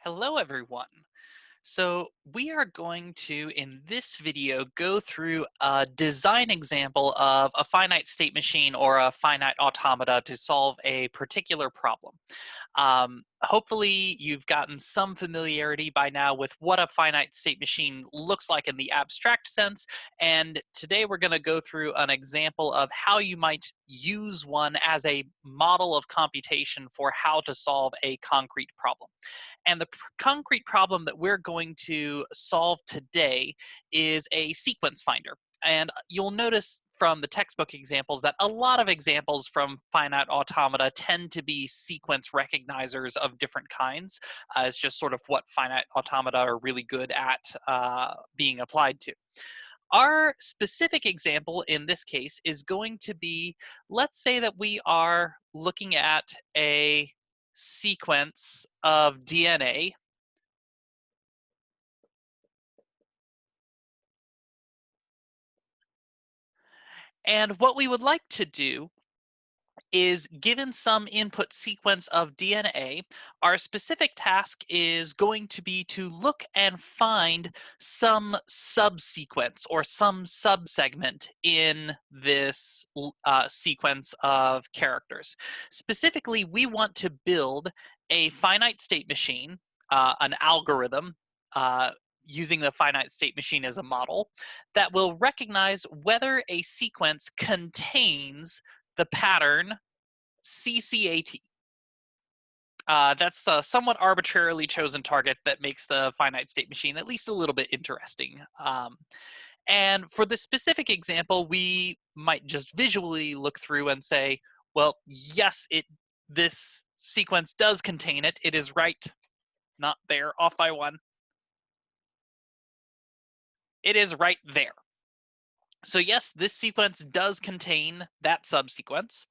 Hello, everyone. So we are going to, in this video, go through a design example of a finite state machine or a finite automata to solve a particular problem. Hopefully you've gotten some familiarity by now with what a finite state machine looks like in the abstract sense, and today we're going to go through an example of how you might use one as a model of computation for how to solve a concrete problem. And the concrete problem that we're going to solve today is a sequence finder. And you'll notice from the textbook examples that a lot of examples from finite automata tend to be sequence recognizers of different kinds. It's just sort of what finite automata are really good at being applied to. Our specific example in this case is going to be, let's say that we are looking at a sequence of DNA. And what we would like to do is, given some input sequence of DNA, our specific task is going to be to look and find some subsequence or some subsegment in this sequence of characters. Specifically, we want to build a finite state machine, an algorithm, uh, using the finite state machine as a model, that will recognize whether a sequence contains the pattern CCAT. That's a somewhat arbitrarily chosen target that makes the finite state machine at least a little bit interesting. And for this specific example, we might just visually look through and say, well, yes, this sequence does contain it. It is right, not there, off by one. It is right there. So yes, this sequence does contain that subsequence.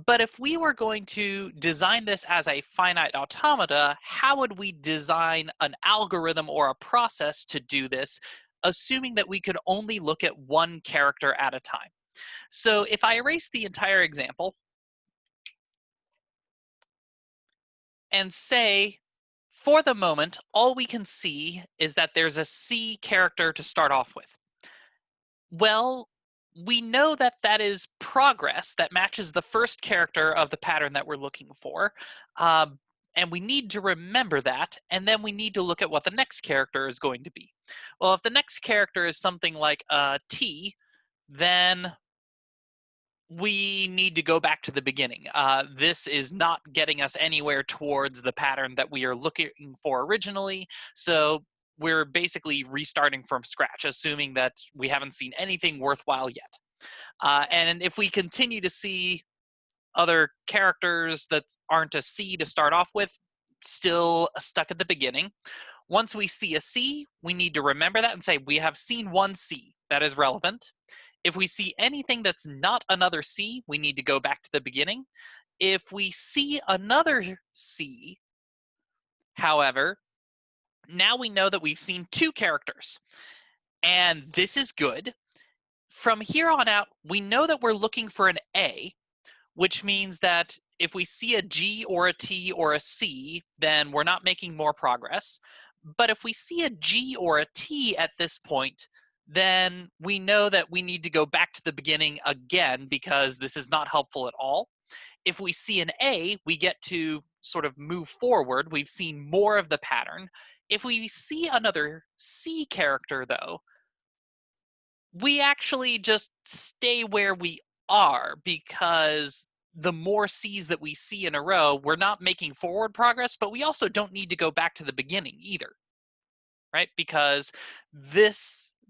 But if we were going to design this as a finite automata, how would we design an algorithm or a process to do this, assuming that we could only look at one character at a time? So if I erase the entire example and say, for the moment, all we can see is that there's a C character to start off with. Well, we know that that is progress that matches the first character of the pattern that we're looking for. And we need to remember that, and then we need to look at what the next character is going to be. Well, if the next character is something like T, then we need to go back to the beginning. This is not getting us anywhere towards the pattern that we are looking for originally. So we're basically restarting from scratch, assuming that we haven't seen anything worthwhile yet. And if we continue to see other characters that aren't a C to start off with, still stuck at the beginning. Once we see a C, we need to remember that and say, we have seen one C. That is relevant. If we see anything that's not another C, we need to go back to the beginning. If we see another C, however, now we know that we've seen two characters. And this is good. From here on out, we know that we're looking for an A, which means that if we see a G or a T or a C, then we're not making more progress. But if we see a G or a T at this point, then we know that we need to go back to the beginning again because this is not helpful at all. If we see an A, we get to sort of move forward. We've seen more of the pattern. If we see another C character, though, we actually just stay where we are because the more C's that we see in a row, we're not making forward progress, but we also don't need to go back to the beginning either, right? Because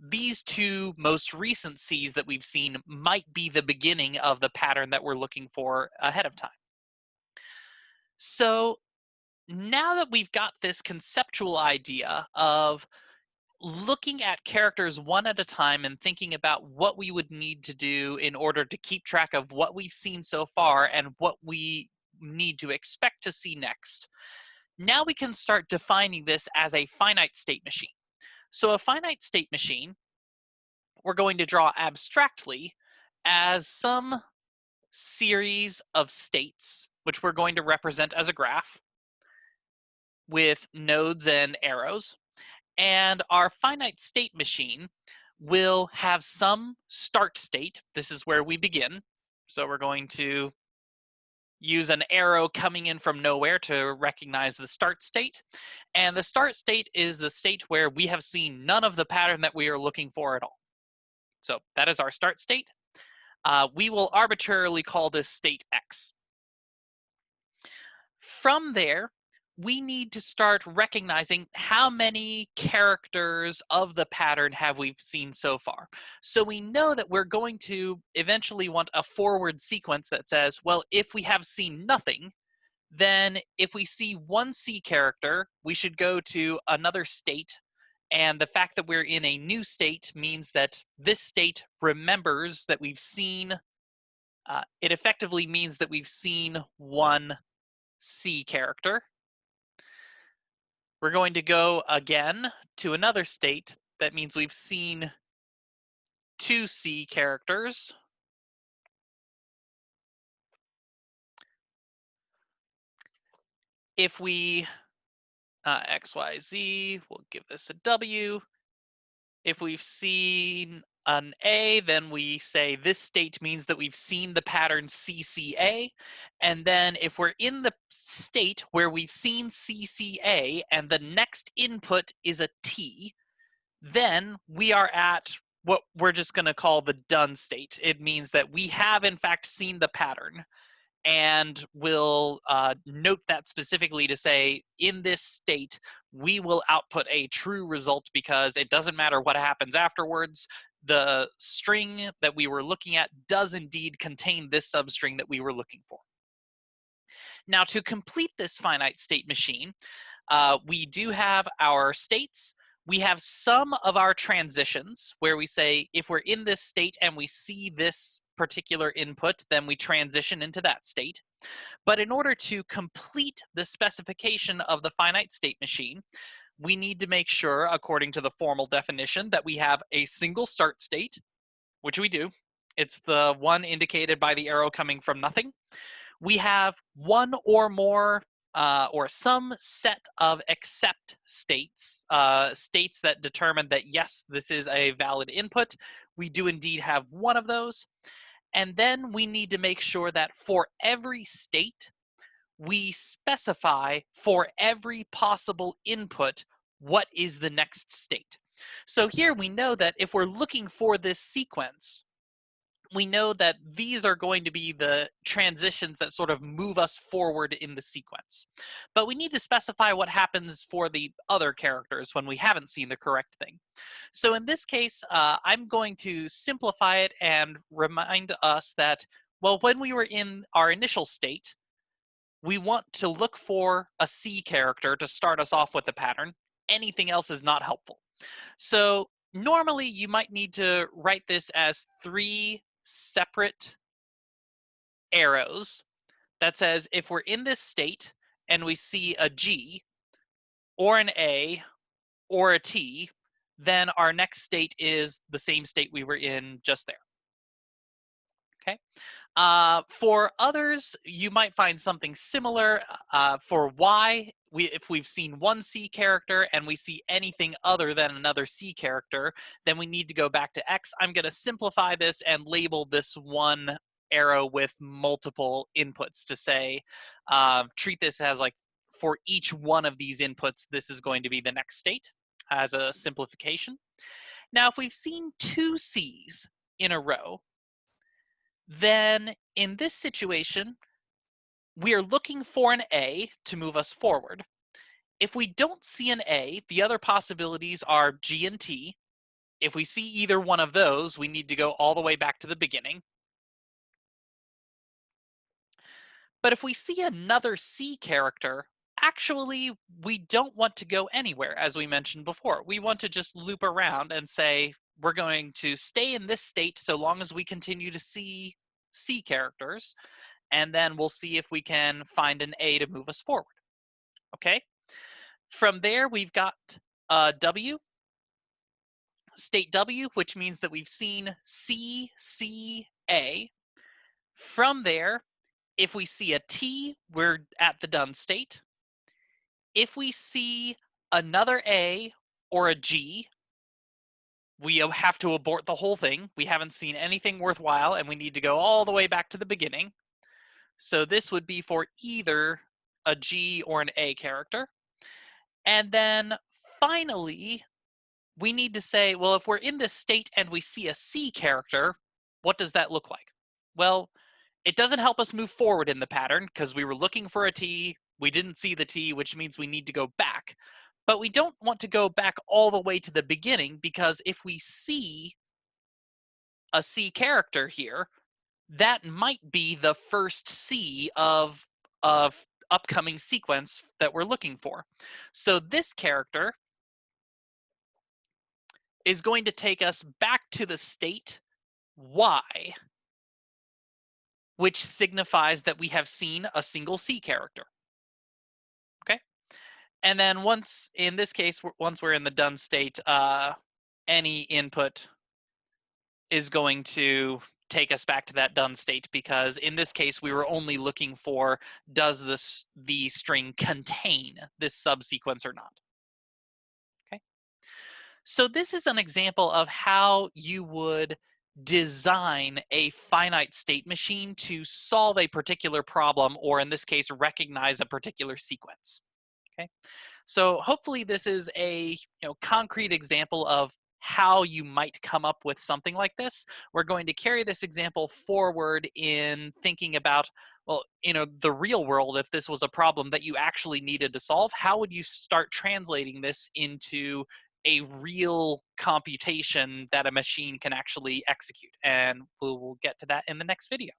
these two most recent C's that we've seen might be the beginning of the pattern that we're looking for ahead of time. So now that we've got this conceptual idea of looking at characters one at a time and thinking about what we would need to do in order to keep track of what we've seen so far and what we need to expect to see next, now we can start defining this as a finite state machine. So a finite state machine, we're going to draw abstractly as some series of states, which we're going to represent as a graph. with nodes and arrows. And our finite state machine will have some start state. This is where we begin. So we're going to use an arrow coming in from nowhere to recognize the start state. And the start state is the state where we have seen none of the pattern that we are looking for at all. So that is our start state. We will arbitrarily call this state X. From there, we need to start recognizing how many characters of the pattern have we seen so far. So we know that we're going to eventually want a forward sequence that says, well, if we have seen nothing, then if we see one C character, we should go to another state. And the fact that we're in a new state means that this state remembers that we've seen, it effectively means that we've seen one C character. We're going to go again to another state. That means we've seen two C characters. If we, X, Y, Z, we'll give this a W. If we've seen an A, then we say this state means that we've seen the pattern CCA. And then if we're in the state where we've seen CCA and the next input is a T, then we are at what we're just going to call the done state. It means that we have in fact seen the pattern, and we'll note that specifically to say, in this state, we will output a true result because it doesn't matter what happens afterwards. The string that we were looking at does indeed contain this substring that we were looking for. Now, to complete this finite state machine, we do have our states. We have some of our transitions where we say, if we're in this state and we see this particular input, then we transition into that state. But in order to complete the specification of the finite state machine, we need to make sure, according to the formal definition, that we have a single start state, which we do. It's the one indicated by the arrow coming from nothing. We have one or more or some set of accept states, states that determine that, yes, this is a valid input. We do indeed have one of those. And then we need to make sure that for every state, we specify for every possible input what is the next state. So here we know that if we're looking for this sequence, we know that these are going to be the transitions that sort of move us forward in the sequence. But we need to specify what happens for the other characters when we haven't seen the correct thing. So in this case, I'm going to simplify it and remind us that, well, when we were in our initial state, we want to look for a C character to start us off with the pattern. Anything else is not helpful. So normally you might need to write this as 3 separate arrows that says if we're in this state and we see a G or an A or a T, then our next state is the same state we were in just there. Okay. For others, you might find something similar. For Y, if we've seen one C character and we see anything other than another C character, then we need to go back to X. I'm going to simplify this and label this one arrow with multiple inputs to say, treat this as like for each one of these inputs, this is going to be the next state as a simplification. Now, if we've seen 2 C's in a row, then in this situation, we are looking for an A to move us forward. If we don't see an A, the other possibilities are G and T. If we see either one of those, we need to go all the way back to the beginning. But if we see another C character, actually, we don't want to go anywhere, as we mentioned before. We want to just loop around and say, we're going to stay in this state so long as we continue to see C characters, and then we'll see if we can find an A to move us forward. Okay? From there, we've got W, state W, which means that we've seen C, C, A. From there, if we see a T, we're at the done state. If we see another A or a G, we have to abort the whole thing. We haven't seen anything worthwhile, and we need to go all the way back to the beginning. So this would be for either a G or an A character. And then finally, we need to say, well, if we're in this state and we see a C character, what does that look like? Well, it doesn't help us move forward in the pattern because we were looking for a T, we didn't see the T, which means we need to go back. But we don't want to go back all the way to the beginning, because if we see a C character here, that might be the first C of upcoming sequence that we're looking for. So this character is going to take us back to the state Y, which signifies that we have seen a single C character. Okay? And then once, in this case, once we're in the done state, any input is going to take us back to that done state, because in this case we were only looking for, does the string contain this subsequence or not. Okay, so this is an example of how you would design a finite state machine to solve a particular problem, or in this case recognize a particular sequence. Okay, so hopefully this is a concrete example of how you might come up with something like this. We're going to carry this example forward in thinking about, well, the real world. If this was a problem that you actually needed to solve, how would you start translating this into a real computation that a machine can actually execute? And we'll get to that in the next video.